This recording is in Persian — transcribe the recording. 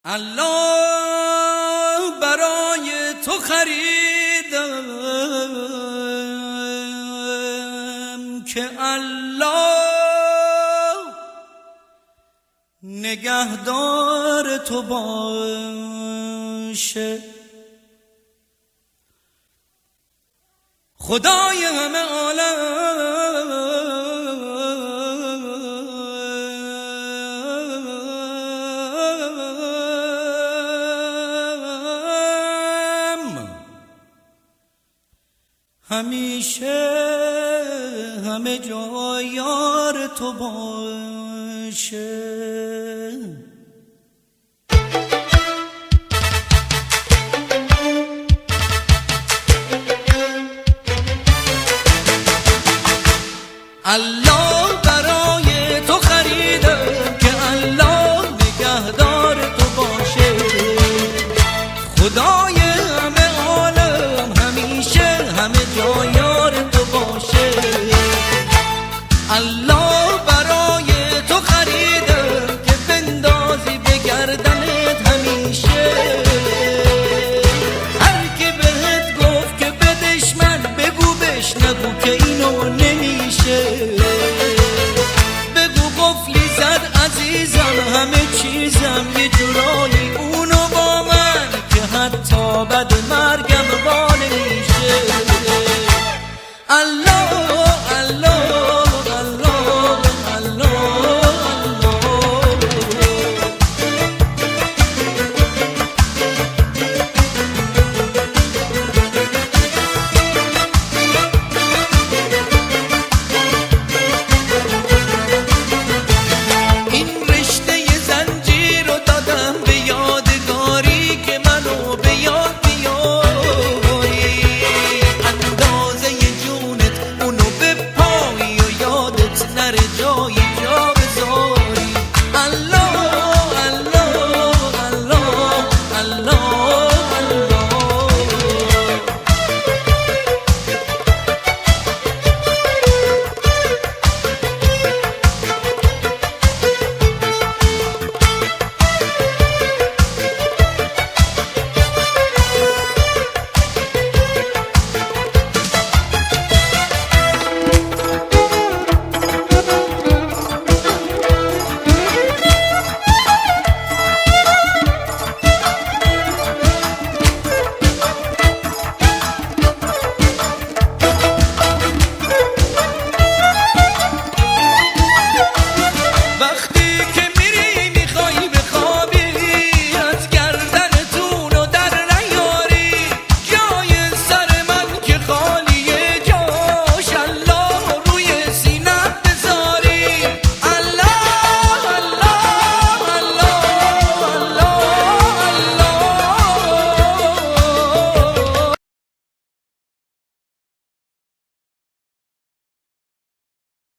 الله برای تو خریدم که الله نگهدار تو باشه. خدای همه عالم همیشه همه جا یار تو باشه. الله برای تو خریدم که الله نگهدار تو باشه. خدای همه عالم همیشه همه جا یار تو باشه. الله برای تو خریدم که بندازی به گردنت همیشه. هر کی بهت گفت که بدش من بگو بش نگو که اینو نمیشه. بگو قفلی زد عزیزم همه چیزم یه جورای